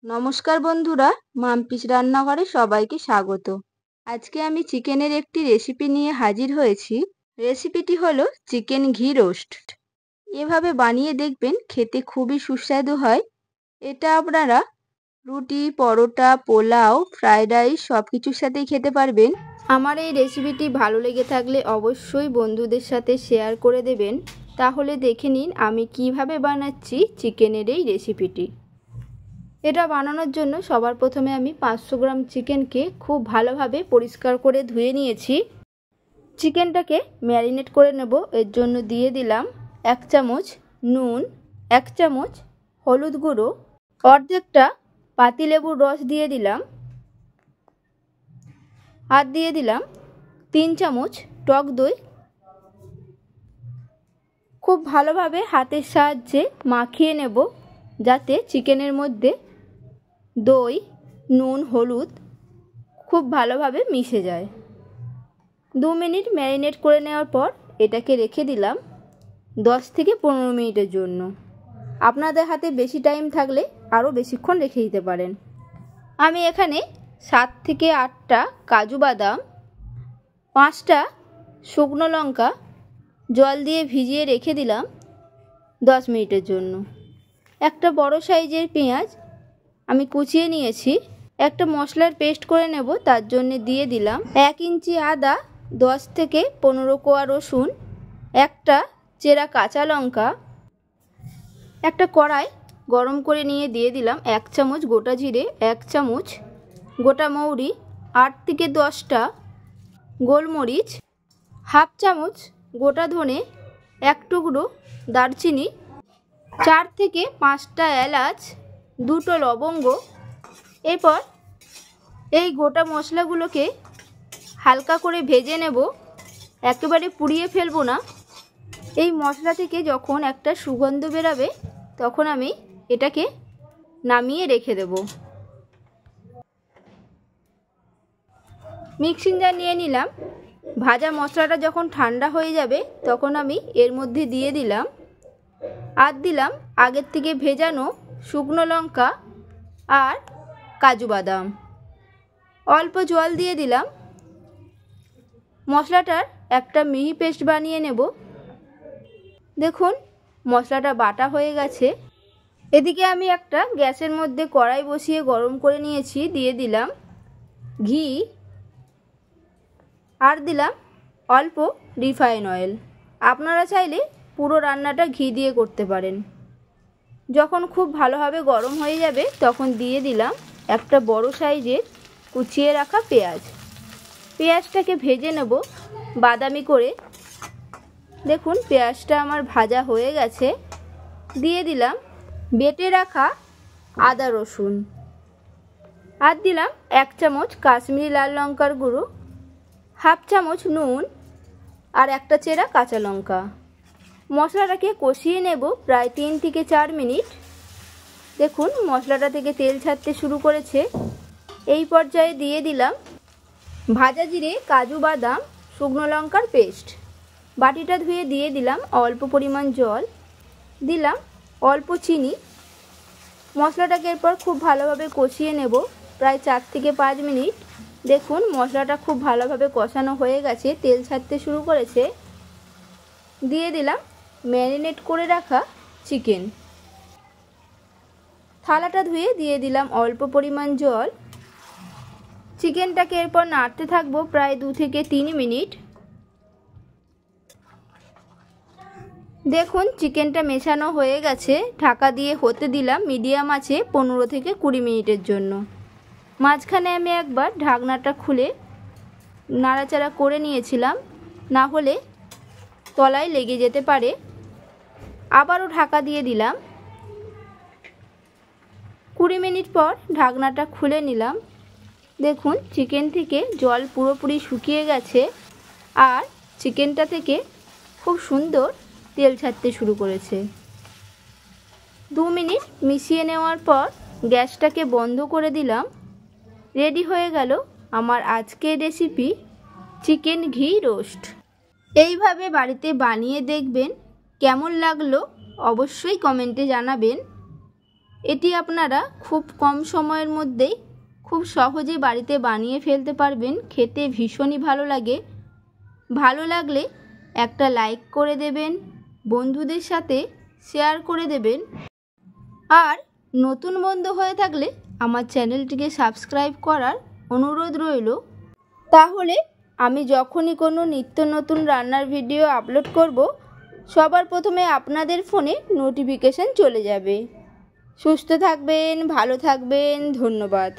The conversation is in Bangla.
নমস্কার বন্ধুরা, মাম্পিস রান্নাঘরে সবাইকে স্বাগত। আজকে আমি চিকেনের একটি রেসিপি নিয়ে হাজির হয়েছি। রেসিপিটি হলো চিকেন ঘি রোস্ট। এভাবে বানিয়ে দেখবেন, খেতে খুবই সুস্বাদু হয়। এটা আপনারা রুটি, পরোটা, পোলাও, ফ্রাইড রাইস সব কিছুর সাথেই খেতে পারবেন। আমার এই রেসিপিটি ভালো লেগে থাকলে অবশ্যই বন্ধুদের সাথে শেয়ার করে দেবেন। তাহলে দেখে নিন আমি কিভাবে বানাচ্ছি চিকেনের এই রেসিপিটি। এটা বানানোর জন্য সবার প্রথমে আমি 500 গ্রাম চিকেনকে খুব ভালোভাবে পরিষ্কার করে ধুয়ে নিয়েছি। চিকেনটাকে ম্যারিনেট করে নেব। এর জন্য দিয়ে দিলাম 1 চামচ নুন, 1 চামচ হলুদ গুঁড়ো, অর্ধেকটা পাতিলেবুর রস দিয়ে দিলাম, আর দিয়ে দিলাম 3 চামচ টক দই। খুব ভালোভাবে হাতের সাহায্যে মাখিয়ে নেব, যাতে চিকেনের মধ্যে দই, নুন, হলুদ খুব ভালোভাবে মিশে যায়। 2 মিনিট ম্যারিনেট করে নেওয়ার পর এটাকে রেখে দিলাম 10 থেকে 15 মিনিটের জন্য। আপনাদের হাতে বেশি টাইম থাকলে আরও বেশিক্ষণ রেখে দিতে পারেন। আমি এখানে 7 থেকে 8টা কাজু বাদাম, 5টা শুকনো লঙ্কা জল দিয়ে ভিজিয়ে রেখে দিলাম 10 মিনিটের জন্য। একটা বড় সাইজের পেঁয়াজ আমি কুচিয়ে নিয়েছি। একটা মশলার পেস্ট করে নেব, তার জন্য দিয়ে দিলাম 1 ইঞ্চি আদা, 10 থেকে 15 কোয়া রসুন, একটা চেরা কাঁচা লঙ্কা। একটা কড়াই গরম করে নিয়ে দিয়ে দিলাম 1 চামচ গোটা জিরে, 1 চামচ গোটা মৌরি, 8 থেকে 10টা গোলমরিচ, হাফ চামচ গোটা ধনে, 1 টুকরো দারচিনি, 4 থেকে 5টা এলাচ, 2টো লবঙ্গ। এরপর এই গোটা মশলাগুলোকে হালকা করে ভেজে নেব, একেবারে পুড়িয়ে ফেলবো না। এই মশলা থেকে যখন একটা সুগন্ধ বেরাবে তখন আমি এটাকে নামিয়ে রেখে দেব। মিক্সিং জার নিয়ে নিলাম। ভাজা মশলাটা যখন ঠান্ডা হয়ে যাবে তখন আমি এর মধ্যে দিয়ে দিলাম আর দিলাম আগের থেকে ভেজানো শুকনো লঙ্কা আর কাজু বাদাম। অল্প জল দিয়ে দিলাম। মশলাটার একটা মিহি পেস্ট বানিয়ে নেব। দেখুন মশলাটা বাটা হয়ে গেছে। এদিকে আমি একটা গ্যাসের মধ্যে কড়াই বসিয়ে গরম করে নিয়েছি। দিয়ে দিলাম ঘি আর দিলাম অল্প রিফাইন অয়েল। আপনারা চাইলে পুরো রান্নাটা ঘি দিয়ে করতে পারেন। যখন খুব ভালোভাবে গরম হয়ে যাবে তখন দিয়ে দিলাম একটা বড় সাইজের কুচিয়ে রাখা পেঁয়াজ। পেঁয়াজটাকে ভেজে নেব বাদামি করে। দেখুন পেঁয়াজটা আমার ভাজা হয়ে গেছে। দিয়ে দিলাম বেটে রাখা আদা রসুন, আর দিলাম 1 চামচ কাশ্মীরি লাল লঙ্কার গুঁড়ো, হাফ চামচ নুন আর একটা চেরা কাঁচা লঙ্কা। মশলাটাকে কষিয়ে নেব প্রায় 3 থেকে 4 মিনিট। দেখুন মশলাটা থেকে তেল ছাড়তে শুরু করেছে। এই পর্যায়ে দিয়ে দিলাম ভাজা জিরে, কাজু বাদাম, শুকনো লঙ্কার পেস্ট। বাটিটা ধুয়ে দিয়ে দিলাম অল্প পরিমাণ জল, দিলাম অল্প চিনি। মশলাটাকে এরপর খুব ভালোভাবে কষিয়ে নেব প্রায় 4 থেকে 5 মিনিট। দেখুন মশলাটা খুব ভালোভাবে কষানো হয়ে গেছে, তেল ছাড়তে শুরু করেছে। দিয়ে দিলাম ম্যারিনেট করে রাখা চিকেন। থালাটা ধুয়ে দিয়ে দিলাম অল্প পরিমাণ জল। চিকেনটাকে এরপর নাড়তে থাকবো প্রায় 2 থেকে 3 মিনিট। দেখুন চিকেনটা মেশানো হয়ে গেছে। ঢাকা দিয়ে হতে দিলাম মিডিয়াম আঁচে 15 থেকে 20 মিনিটের জন্য। মাঝখানে আমি একবার ঢাকনাটা খুলে নাড়াচাড়া করে নিয়েছিলাম, না হলে তলায় লেগে যেতে পারে। আবারও ঢাকা দিয়ে দিলাম। 20 মিনিট পর ঢাকনাটা খুলে নিলাম। দেখুন চিকেন থেকে জল পুরোপুরি শুকিয়ে গেছে আর চিকেনটা থেকে খুব সুন্দর তেল ছাড়তে শুরু করেছে। 2 মিনিট মিশিয়ে নেওয়ার পর গ্যাসটাকে বন্ধ করে দিলাম। রেডি হয়ে গেল আমার আজকের রেসিপি চিকেন ঘি রোস্ট। এইভাবে বাড়িতে বানিয়ে দেখবেন, কেমন লাগলো অবশ্যই কমেন্টে জানাবেন। এটি আপনারা খুব কম সময়ের মধ্যেই খুব সহজে বাড়িতে বানিয়ে ফেলতে পারবেন। খেতে ভীষণই ভালো লাগে। ভালো লাগলে একটা লাইক করে দেবেন, বন্ধুদের সাথে শেয়ার করে দেবেন, আর নতুন বন্ধু হয়ে থাকলে আমার চ্যানেলটিকে সাবস্ক্রাইব করার অনুরোধ রইল। তাহলে আমি যখনই কোনো নিত্য নতুন রান্নার ভিডিও আপলোড করব, সবার প্রথমে আপনাদের ফোনে নোটিফিকেশান চলে যাবে। সুস্থ থাকবেন, ভালো থাকবেন, ধন্যবাদ।